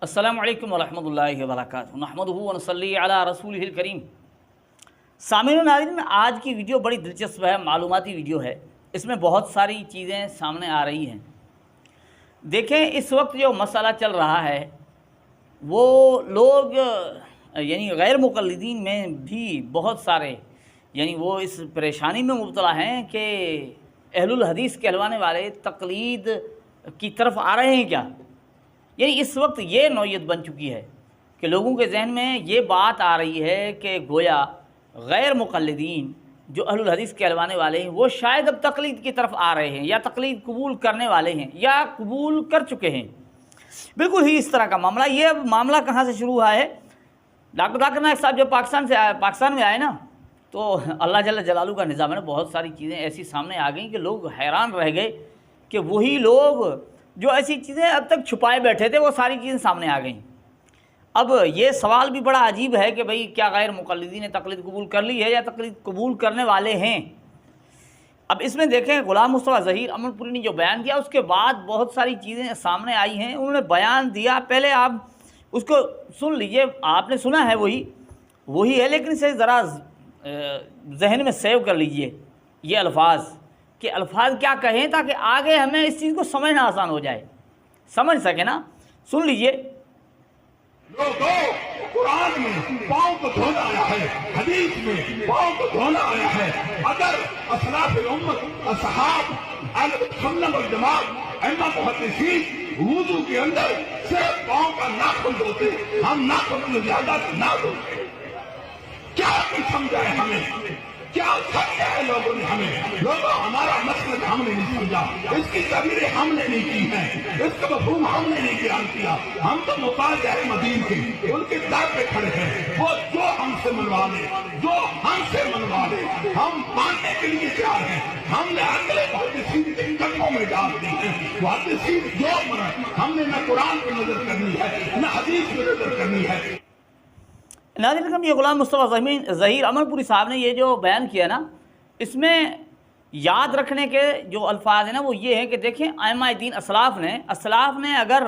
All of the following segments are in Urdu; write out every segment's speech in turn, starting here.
السلام علیکم ورحمۃ اللہ وبرکاتہ نحمدہ ونصلی علی رسولہ الکریم۔ سامعین و ناظرین، آج کی ویڈیو بڑی دلچسپ ہے، معلوماتی ویڈیو ہے۔ اس میں بہت ساری چیزیں سامنے آ رہی ہیں۔ دیکھیں، اس وقت جو مسئلہ چل رہا ہے وہ لوگ یعنی غیر مقلدین میں بھی بہت سارے وہ اس پریشانی میں مبتلا ہیں کہ اہل الحدیث کہلوانے والے تقلید کی طرف آ رہے ہیں کیا؟ اس وقت یہ نوعیت بن چکی ہے کہ لوگوں کے ذہن میں یہ بات آ رہی ہے کہ گویا غیر مقلدین جو اہل الحدیث کہلوانے والے ہیں وہ شاید اب تقلید کی طرف آ رہے ہیں، یا تقلید قبول کرنے والے ہیں، یا قبول کر چکے ہیں۔ بالکل ہی اس طرح کا معاملہ۔ یہ اب معاملہ کہاں سے شروع ہوا ہے؟ ڈاکٹر ذاکر نائک صاحب جب پاکستان میں آئے نا، تو اللہ جل جلالہ کا نظام ہے، بہت ساری چیزیں ایسی سامنے آ گئیں کہ لوگ حیران رہ گئے کہ وہی لوگ جو ایسی چیزیں اب تک چھپائے بیٹھے تھے وہ ساری چیزیں سامنے آ گئیں۔ اب یہ سوال بھی بڑا عجیب ہے کہ بھئی کیا غیر مقلدین نے تقلید قبول کر لی ہے یا تقلید قبول کرنے والے ہیں؟ اب اس میں دیکھیں، غلام مصطفیٰ ظہیر امن پوری نے جو بیان کیا، اس کے بعد بہت ساری چیزیں سامنے آئی ہیں۔ انہوں نے بیان دیا، پہلے آپ اس کو سن لیجئے۔ آپ نے سنا ہے وہی ہے، لیکن اسے ذرا ذہن میں سیو کر لیجئے یہ الفاظ، کہ الفاظ کیا کہیں تاکہ آگے ہمیں اس چیز کو سمجھنا آسان ہو جائے، سمجھ سکے نا۔ سن لیجئے۔ لوگوں، قرآن میں پاؤں کو دھونا آیا ہے، حدیث میں پاؤں کو دھونا آیا ہے۔ اگر اسلاف الامت، اصحاب اہل سنت والجماعت، ائمہ محدثین وضو کے اندر صرف پاؤں کا ناخن دھوتے، ہم ناخن میں زیادہ نہ دھوتے، کیا کچھ سمجھا ہے ہمیں؟ کیا سمجھا ہے لوگوں نے ہمیں؟ لوگوں، ہمارا مسلک ہم نے نہیں سمجھا، اس کی تعبیریں ہم نے نہیں کی ہیں، اس کا مفہوم ہم نے نہیں بیان کیا۔ ہم تو مفاد اہل مدین کے ان کے در پہ کھڑے ہیں، وہ جو ہم سے منوا لے، جو ہم سے منوا لے، ہم ماننے کے لیے تیار ہیں۔ ہم نے اگلے محدثین کے قدموں میں ڈال دی ہے، محدثین جو مرن، ہم نے نہ قرآن پہ نظر کرنی ہے نہ حدیث پہ نظر کرنی ہے۔ ناظرین کرام، یہ غلام مصطفیٰ ظہیر امن پوری صاحب نے یہ جو بیان کیا نا، اس میں یاد رکھنے کے جو الفاظ ہیں نا وہ یہ ہیں کہ دیکھیں، ائمہ دین اسلاف نے اگر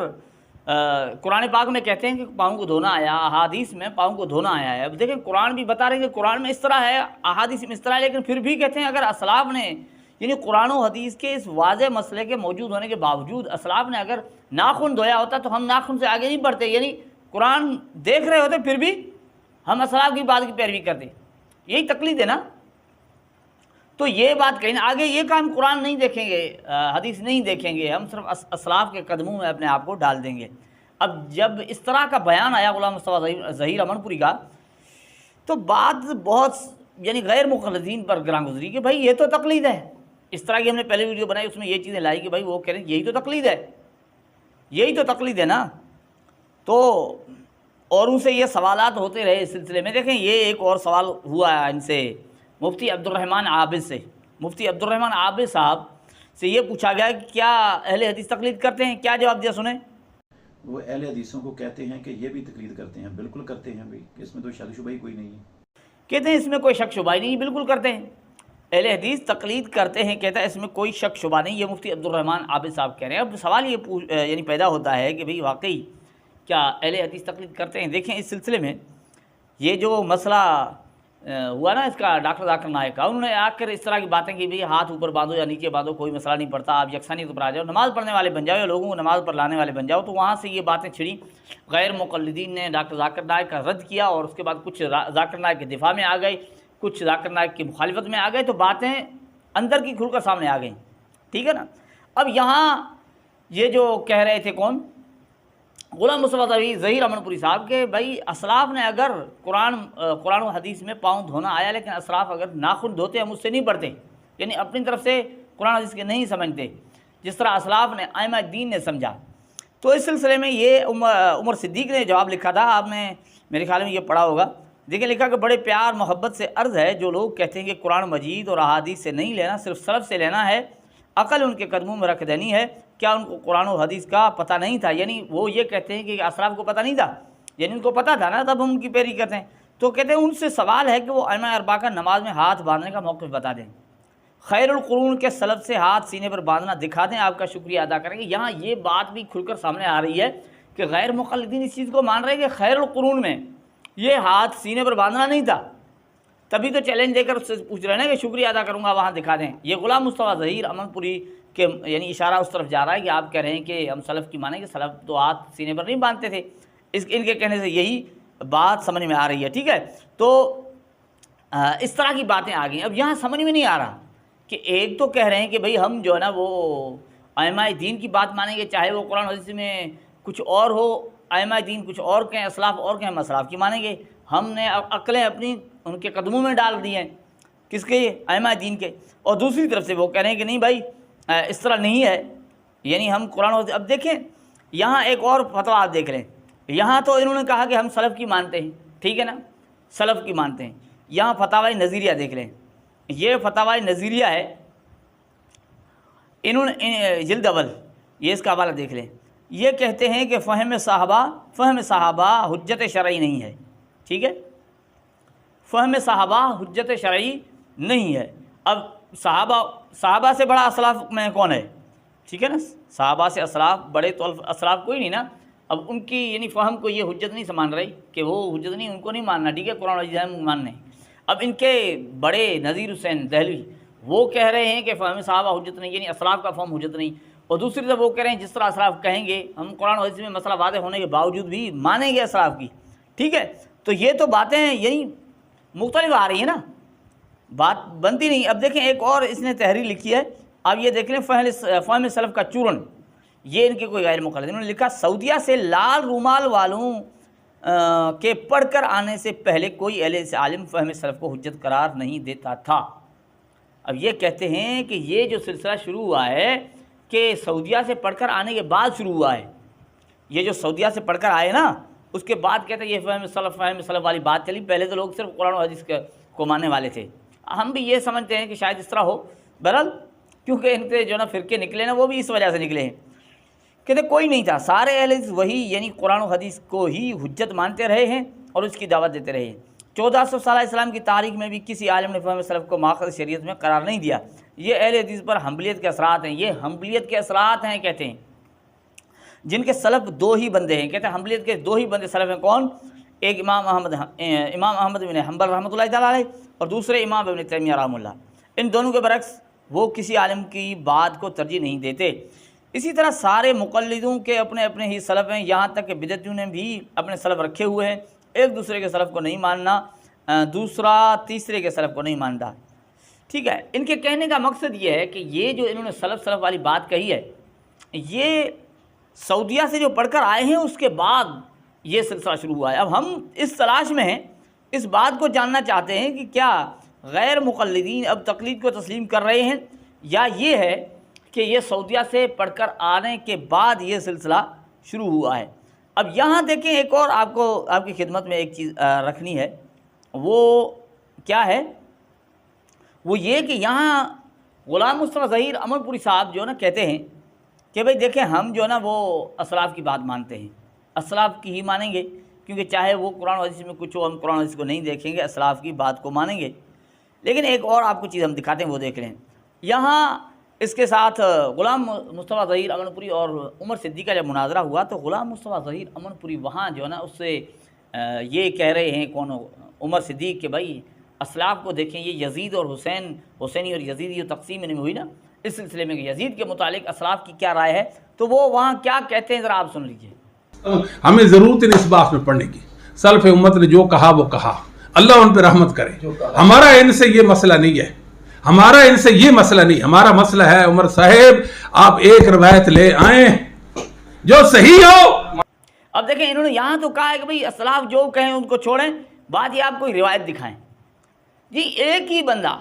قرآن پاک میں کہتے ہیں کہ پاؤں کو دھونا آیا، احادیث میں پاؤں کو دھونا آیا ہے۔ اب دیکھیں، قرآن بھی بتا رہے ہیں کہ قرآن میں اس طرح ہے، احادیث میں اس طرح ہے، لیکن پھر بھی کہتے ہیں اگر اسلاف نے قرآن و حدیث کے اس واضح مسئلے کے موجود ہونے کے باوجود اسلاف نے اگر ناخن دھویا ہوتا تو ہم ناخن سے آگے نہیں بڑھتے، قرآن دیکھ رہے ہوتے پھر بھی ہم اسلاف کی بات کی پیروی کرتے۔ یہی تقلید ہے نا۔ تو یہ بات کہیں آگے یہ کام، قرآن نہیں دیکھیں گے، حدیث نہیں دیکھیں گے، ہم صرف اسلاف کے قدموں میں اپنے آپ کو ڈال دیں گے۔ اب جب اس طرح کا بیان آیا غلام مصطفیٰ ظہیر امن پوری کا، تو بات بہت غیر مقلدین پر گراں گزری کہ بھائی یہ تو تقلید ہے۔ اس طرح کی ہم نے پہلے ویڈیو بنائی، اس میں یہ چیزیں لائی کہ بھائی وہ کہہ رہے ہیں یہی تو تقلید ہے، یہی تو تقلید ہے نا۔ تو اوروں سے یہ سوالات ہوتے رہے اس سلسلے میں۔ دیکھیں، یہ ایک اور سوال ہوا ان سے، مفتی عبدالرحمن عابد سے۔ مفتی عبدالرحمن عابد صاحب سے یہ پوچھا گیا کہ کیا اہل حدیث تقلید کرتے ہیں؟ کیا جواب دیا، سنیں۔ وہ اہل حدیثوں کو کہتے ہیں کہ یہ بھی تقلید کرتے ہیں، بالکل کرتے ہیں بھائی، اس میں تو شک شبہ ہی کوئی نہیں ہے۔ کہتے ہیں اس میں کوئی شک شبہ نہیں، بالکل کرتے ہیں، اہل حدیث تقلید کرتے ہیں، کہتا ہے اس میں کوئی شک شبہ نہیں۔ یہ مفتی عبدالرحمن عابد صاحب کہہ رہے ہیں۔ اب سوال یہ پیدا ہوتا ہے کہ بھئی واقعی کیا اہل حدیث تقلید کرتے ہیں؟ دیکھیں، اس سلسلے میں یہ جو مسئلہ ہوا نا اس کا ڈاکٹر ذاکر نائک کا، انہوں نے آ کر اس طرح کی باتیں کی، بھئی ہاتھ اوپر باندھو یا نیچے باندھو، کوئی مسئلہ نہیں پڑتا، آپ یکسانیت پر آ جاؤ، نماز پڑھنے والے بن جاؤ یا لوگوں کو نماز پر لانے والے بن جاؤ۔ تو وہاں سے یہ باتیں چھڑیں، غیر مقلدین نے ڈاکٹر ذاکر نائک کا رد کیا، اور اس کے بعد کچھ ذاکر نائک کے دفاع میں آ گئے، کچھ ذاکر نائک کی مخالفت میں آ گئے، تو باتیں اندر کی کھل کر سامنے آ گئیں، ٹھیک ہے نا۔ اب یہاں یہ جو کہہ رہے تھے کون؟ غلام مصطفیٰ ظہیر امن پوری صاحب کے بھائی اسلاف نے اگر قرآن و حدیث میں پاؤں دھونا آیا، لیکن اسلاف اگر ناخن دھوتے ہم اس سے نہیں بڑھتے، اپنی طرف سے قرآن حدیث کے نہیں سمجھتے جس طرح اسلاف نے ائمہ دین نے سمجھا۔ تو اس سلسلے میں یہ عمر صدیق نے جواب لکھا تھا، آپ نے میرے خیال میں یہ پڑھا ہوگا۔ دیکھیں، لکھا کہ بڑے پیار محبت سے عرض ہے، جو لوگ کہتے ہیں کہ قرآن مجید اور احادیث سے نہیں لینا، صرف سلف سے لینا ہے، عقل ان کے قدموں میں رکھ دینی ہے۔ کیا ان کو قرآن و حدیث کا پتہ نہیں تھا؟ وہ یہ کہتے ہیں کہ اسلاف کو پتہ نہیں تھا، ان کو پتہ تھا نا، تب ہم ان کی پیروی کرتے ہیں۔ تو کہتے ہیں ان سے سوال ہے کہ وہ ائمہ اربعہ کا نماز میں ہاتھ باندھنے کا موقف بتا دیں، خیر القرون کے سلف سے ہاتھ سینے پر باندھنا دکھا دیں، آپ کا شکریہ ادا کریں گے۔ یہاں یہ بات بھی کھل کر سامنے آ رہی ہے کہ غیر مقلدین اس چیز کو مان رہے ہیں کہ خیر القرون میں یہ ہاتھ سینے پر باندھنا نہیں تھا، تبھی تو چیلنج دے کر اس سے پوچھ رہے ہیں کہ شکریہ ادا کروں گا، وہاں دکھا دیں۔ یہ غلام مصطفیٰ ظہیر امن پوری کے یعنی اشارہ اس طرف جا رہا ہے کہ آپ کہہ رہے ہیں کہ ہم سلف کی مانیں کہ سلف تو ہاتھ سینے پر نہیں باندھتے تھے، ان کے کہنے سے یہی بات سمجھ میں آ رہی ہے، ٹھیک ہے۔ تو اس طرح کی باتیں آ گئیں۔ اب یہاں سمجھ میں نہیں آ رہا کہ ایک تو کہہ رہے ہیں کہ بھئی ہم جو ہے نا وہ ائمہ دین کی بات مانیں گے، چاہے وہ قرآن حدیث میں کچھ اور ہو، ائمہ دین کچھ اور کہیں، اسلاف اور کہیں، ہم اسلاف کی مانیں گے۔ ہم نے عقلیں اپنی ان کے قدموں میں ڈال دی ہیں، کس کے؟ ائمہ دین کے۔ اور دوسری طرف سے وہ کہہ رہے ہیں کہ نہیں بھائی اس طرح نہیں ہے، یعنی ہم قرآن حدیث۔ اب دیکھیں یہاں ایک اور فتویٰ آپ دیکھ لیں، یہاں تو انہوں نے کہا کہ ہم سلف کی مانتے ہیں، ٹھیک ہے نا، سلف کی مانتے ہیں۔ یہاں فتاوی نظیریہ دیکھ لیں، یہ فتاوی نظیریہ ہے، انہوں نے جلد اول، یہ اس کا حوالہ دیکھ لیں۔ یہ کہتے ہیں کہ فہم صحابہ حجت شرعی نہیں ہے، ٹھیک ہے، فہم صحابہ حجت شرعی نہیں ہے۔ اب صحابہ سے بڑا اسلاف میں کون ہے، ٹھیک ہے نا، صحابہ سے اسلاف بڑے تو اسلاف کوئی نہیں نا۔ اب ان کی یعنی فہم کو یہ حجت نہیں سمان رہی کہ وہ حجت نہیں، ان کو نہیں ماننا، ٹھیک ہے، قرآن و حدیث ماننے۔ اب ان کے بڑے نذیر حسین دہلوی وہ کہہ رہے ہیں کہ فہم صحابہ حجت نہیں، یعنی اسلاف کا فہم حجت نہیں، اور دوسری طرف وہ کہہ رہے ہیں جس طرح اسلاف کہیں گے ہم قرآن و حدیث میں مسئلہ واضح ہونے کے باوجود بھی مانیں گے اسلاف کی، ٹھیک ہے۔ تو یہ تو باتیں یعنی مختلف آ رہی ہیں نا، بات بنتی نہیں۔ اب دیکھیں ایک اور اس نے تحریر لکھی ہے، اب یہ دیکھ لیں فہم سلف کا چورن، یہ ان کے کوئی غیر مقلد، انہوں نے لکھا سعودیہ سے لال رومال والوں کے پڑھ کر آنے سے پہلے کوئی اہل عالم فہم سلف کو حجت قرار نہیں دیتا تھا۔ اب یہ کہتے ہیں کہ یہ جو سلسلہ شروع ہوا ہے کہ سعودیہ سے پڑھ کر آنے کے بعد شروع ہوا ہے، یہ جو سعودیہ سے پڑھ کر آئے نا اس کے بعد کہتے ہیں یہ فہم سلف والی بات چلی، پہلے تو لوگ صرف قرآن و حدیث کو ماننے والے تھے۔ ہم بھی یہ سمجھتے ہیں کہ شاید اس طرح ہو، بہرحال کیونکہ ان کے جو نا فرقے نکلے نا وہ بھی اس وجہ سے نکلے ہیں، کہتے کوئی نہیں تھا، سارے اہل حدیث وہی یعنی قرآن و حدیث کو ہی حجت مانتے رہے ہیں اور اس کی دعوت دیتے رہے ہیں۔ 1400 سالہ اسلام کی تاریخ میں بھی کسی عالم نے فہم سلف کو ماخذ شریعت میں قرار نہیں دیا۔ یہ اہل حدیث پر حنبلیت کے اثرات ہیں، یہ حنبلیت کے اثرات ہیں، کہتے ہیں جن کے سلف دو ہی بندے ہیں، کہتے ہیں حنبلیت کے دو ہی بندے سلف ہیں، کون؟ ایک امام احمد بن حنبل رحمۃ اللہ تعالیٰ علیہ اور دوسرے امام ابن تیمیہ رحمہ اللہ۔ ان دونوں کے برعکس وہ کسی عالم کی بات کو ترجیح نہیں دیتے۔ اسی طرح سارے مقلدوں کے اپنے اپنے ہی سلف ہیں، یہاں تک کہ بدعتیوں نے بھی اپنے سلف رکھے ہوئے ہیں، ایک دوسرے کے سلف کو نہیں ماننا، دوسرا تیسرے کے سلف کو نہیں مانتا، ٹھیک ہے۔ ان کے کہنے کا مقصد یہ ہے کہ یہ جو انہوں نے سلف والی بات کہی ہے، یہ سعودیہ سے جو پڑھ کر آئے ہیں اس کے بعد یہ سلسلہ شروع ہوا ہے۔ اب ہم اس تلاش میں ہیں، اس بات کو جاننا چاہتے ہیں کہ کیا غیر مقلدین اب تقلید کو تسلیم کر رہے ہیں، یا یہ ہے کہ یہ سعودیہ سے پڑھ کر آنے کے بعد یہ سلسلہ شروع ہوا ہے۔ اب یہاں دیکھیں ایک اور آپ کی خدمت میں ایک چیز رکھنی ہے، وہ کیا ہے؟ وہ یہ کہ یہاں غلام مصطفیٰ ظہیر امن پوری صاحب جو نا کہتے ہیں کہ بھئی دیکھیں ہم جو نا وہ اسلاف کی بات مانتے ہیں، اسلاف کی ہی مانیں گے، کیونکہ چاہے وہ قرآن و حدیث میں کچھ ہو ہم قرآن و حدیث کو نہیں دیکھیں گے، اسلاف کی بات کو مانیں گے۔ لیکن ایک اور آپ کو چیز ہم دکھاتے ہیں، وہ دیکھ لیں۔ یہاں اس کے ساتھ غلام مصطفیٰ ظہیر امن پوری اور عمر صدیقی کا جب مناظرہ ہوا تو غلام مصطفیٰ ظہیر امن پوری وہاں جو ہے نا اس سے یہ کہہ رہے ہیں کون؟ عمر صدیق، کہ بھائی اسلاف کو دیکھیں، یہ یزید اور حسینی اور یزیدی جو تقسیم انہیں ہوئی نا اس سلسلے میں کہ یزید کے متعلق اسلاف کی کیا رائے ہے، تو وہ وہاں کیا کہتے ہیں ذرا آپ سن لیجئے۔ ہمیں ضرورت ہے اس بات میں پڑھنے کی، سلف امت نے جو کہا وہ کہا، اللہ ان پہ رحمت کرے۔ ہمارا ان سے یہ مسئلہ نہیں ہے، ہمارا ان سے یہ مسئلہ نہیں، ہمارا مسئلہ ہے عمر صاحب آپ ایک روایت لے آئیں جو صحیح ہو۔ اب دیکھیں انہوں نے یہاں تو کہا ہے کہ بھئی اسلاف جو کہیں ان کو چھوڑیں، بات یہ آپ کوئی روایت دکھائیں۔ جی ایک ہی بندہ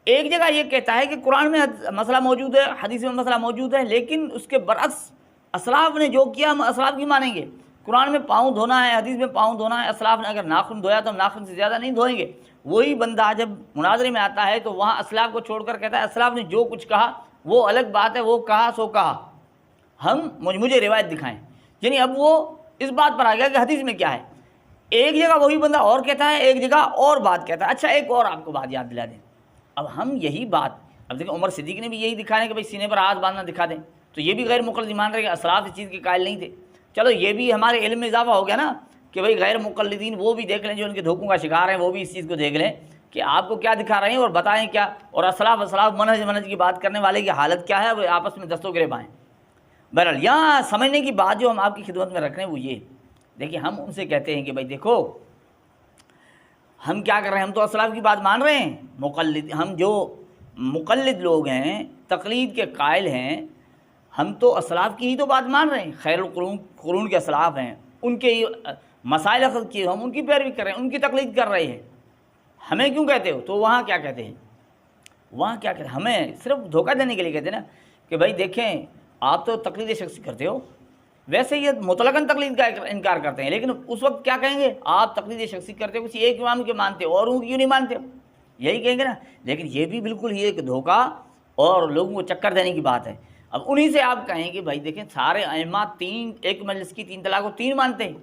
ایک جگہ یہ کہتا ہے کہ قرآن میں مسئلہ موجود ہے، حدیث میں مسئلہ موجود ہے، لیکن اس کے برعکس اسلاف نے جو کیا ہم اسلاف کی مانیں گے۔ قرآن میں پاؤں دھونا ہے، حدیث میں پاؤں دھونا ہے، اسلاف نے اگر ناخن دھویا تو ہم ناخن سے زیادہ نہیں دھوئیں گے۔ وہی بندہ جب مناظرے میں آتا ہے تو وہاں اسلاف کو چھوڑ کر کہتا ہے اسلاف نے جو کچھ کہا وہ الگ بات ہے، وہ کہا سو کہا، مجھے روایت دکھائیں۔ یعنی اب وہ اس بات پر آ گیا کہ حدیث میں کیا ہے، ایک جگہ وہی بندہ اور کہتا ہے، ایک جگہ اور بات کہتا ہے۔ اچھا ایک اور آپ کو بات یاد دلا دیں، اب ہم یہی بات اب دیکھیں عمر صدیق نے بھی یہی دکھایا کہ بھائی سینے پر ہاتھ باندھنا دکھا دیں، تو یہ بھی غیر مقلد مان رہے کہ اسلاف اس چیز کے قائل نہیں تھے۔ چلو یہ بھی ہمارے علم میں اضافہ ہو گیا نا کہ بھائی غیر مقلدین وہ بھی دیکھ لیں جو ان کے دھوکوں کا شکار ہیں، وہ بھی اس چیز کو دیکھ لیں کہ آپ کو کیا دکھا رہے ہیں اور بتائیں کیا، اور اسلاف منہج کی بات کرنے والے کی حالت کیا ہے، وہ آپس میں دستوں گریب آئیں۔ بہرحال یہاں سمجھنے کی بات جو ہم آپ کی خدمت میں رکھ رہے ہیں وہ یہ دیکھیے، ہم ان سے کہتے ہیں کہ بھائی دیکھو ہم کیا کر رہے ہیں، ہم تو اسلاف کی بات مان رہے ہیں، ہم جو مقلد لوگ ہیں، تقلید کے قائل ہیں، ہم تو اسلاف کی ہی تو بات مان رہے ہیں، خیر القرون کے اسلاف ہیں، ان کے مسائل اخذ کیے، ہم ان کی پیروی کر رہے ہیں، ان کی تقلید کر رہے ہیں، ہمیں کیوں کہتے ہو؟ تو وہاں کیا کہتے ہیں، وہاں کیا کہتے ہیں، ہمیں صرف دھوکہ دینے کے لیے کہتے ہیں نا کہ بھائی دیکھیں آپ تو تقلید شخصی کرتے ہو، ویسے یہ مطلقاً تقلید کا انکار کرتے ہیں، لیکن اس وقت کیا کہیں گے، آپ تقلید شخصی کرتے ہو، کسی ایک امام کے مانتے ہو، اوروں کی کیوں نہیں مانتے ہو، یہی کہیں گے نا۔ لیکن یہ بھی بالکل ہی ایک دھوکہ اور لوگوں کو چکر دینے کی بات ہے۔ اب انہی سے آپ کہیں کہ بھائی دیکھیں سارے ائمہ ایک مجلس کی 3 طلاق کو 3 مانتے ہیں۔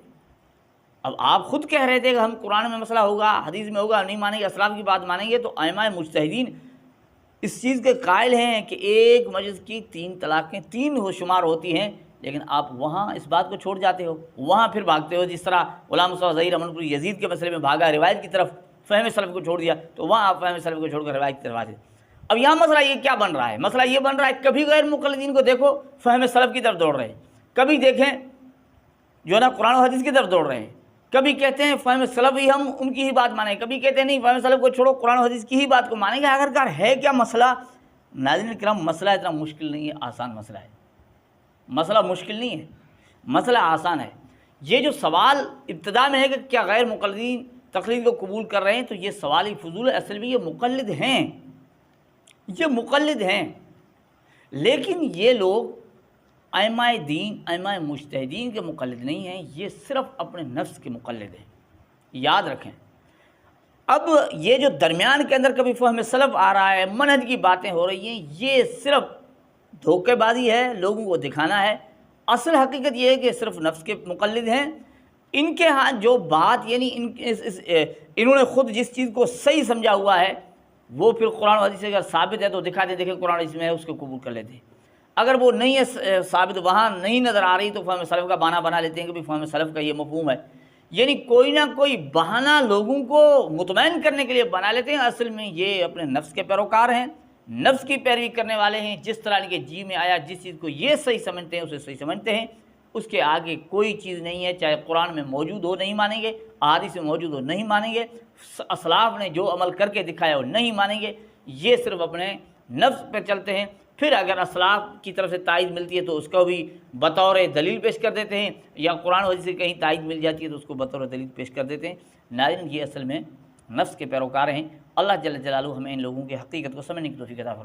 اب آپ خود کہہ رہے تھے کہ ہم قرآن میں مسئلہ ہوگا، حدیث میں ہوگا، نہیں مانیں گے، اسلاف کی بات مانیں گے، تو ائمہ مجتہدین اس چیز کے قائل ہیں کہ ایک مجلس کی 3 طلاقیں 3 شمار ہوتی ہیں، لیکن آپ وہاں اس بات کو چھوڑ جاتے ہو، وہاں پھر بھاگتے ہو، جس طرح غلام مصطفیٰ ظہیر امن پوری یزید کے مسئلے میں بھاگا، روایت کی طرف، فہم سلف کو چھوڑ دیا، تو وہاں آپ فہم سلف کو چھوڑ کر روایت کی طرف آتے۔ اب یہاں مسئلہ یہ کیا بن رہا ہے، مسئلہ یہ بن رہا ہے کبھی غیر مقلدین کو دیکھو فہم سلف کی طرف دوڑ رہے ہیں، کبھی دیکھیں جو ہے نا قرآن و حدیث کی طرف دوڑ رہے ہیں، کبھی کہتے ہیں فہم سلف ہی ہم ان کی ہی بات مانیں، کبھی کہتے ہیں نہیں فہم سلف کو چھوڑو قرآن و حدیث کی ہی بات کو مانیں گے۔ آخرکار ہے کیا مسئلہ؟ ناظرین کرام مسئلہ اتنا مشکل نہیں ہے، آسان مسئلہ ہے، مسئلہ مشکل نہیں ہے، مسئلہ آسان ہے۔ یہ جو سوال ابتدا میں ہے کہ کیا غیر مقلدین تقلید کو قبول کر رہے ہیں، تو یہ سوال ہی فضول ہے، اصل میں یہ مقلد ہیں، یہ مقلد ہیں، لیکن یہ لوگ ائمہ دین ائمہ مجتہدین کے مقلد نہیں ہیں، یہ صرف اپنے نفس کے مقلد ہیں، یاد رکھیں۔ اب یہ جو درمیان کے اندر کبھی فہم سلف آ رہا ہے، منہج کی باتیں ہو رہی ہیں، یہ صرف دھوکے بازی ہے، لوگوں کو دکھانا ہے۔ اصل حقیقت یہ ہے کہ صرف نفس کے مقلد ہیں، ان کے ہاں جو بات یعنی انہوں نے خود جس چیز کو صحیح سمجھا ہوا ہے وہ پھر قرآن و حدیث سے اگر ثابت ہے تو دکھا دیں، دیکھیں قرآن و حدیث میں ہے، اس کو قبول کر لیتے ہیں۔ اگر وہ نہیں ہے ثابت، وہاں نہیں نظر آ رہی، تو فہم سلف کا بہانہ بنا لیتے ہیں کہ فہم سلف کا یہ مفہوم ہے، یعنی کوئی نہ کوئی بہانہ لوگوں کو مطمئن کرنے کے لیے بنا لیتے ہیں۔ اصل میں یہ اپنے نفس کے پیروکار ہیں، نفس کی پیروی کرنے والے ہیں، جس طرح ان کے جی میں آیا جس چیز کو یہ صحیح سمجھتے ہیں اسے صحیح سمجھتے ہیں، اس کے آگے کوئی چیز نہیں ہے، چاہے قرآن میں موجود ہو نہیں مانیں گے، احادیث میں موجود ہو نہیں مانیں گے، اسلاف نے جو عمل کر کے دکھایا وہ نہیں مانیں گے، یہ صرف اپنے نفس پہ چلتے ہیں۔ پھر اگر اسلاف کی طرف سے تائید ملتی ہے تو اس کو بھی بطور دلیل پیش کر دیتے ہیں، یا قرآن و حدیث سے کہیں تائید مل جاتی ہے تو اس کو بطور دلیل پیش کر دیتے ہیں۔ ناظرین یہ اصل میں نفس کے پیروکار ہیں۔ اللہ جل جلالہ ہمیں ان لوگوں کی حقیقت کو سمجھنے کی توفیق عطا فرمائے۔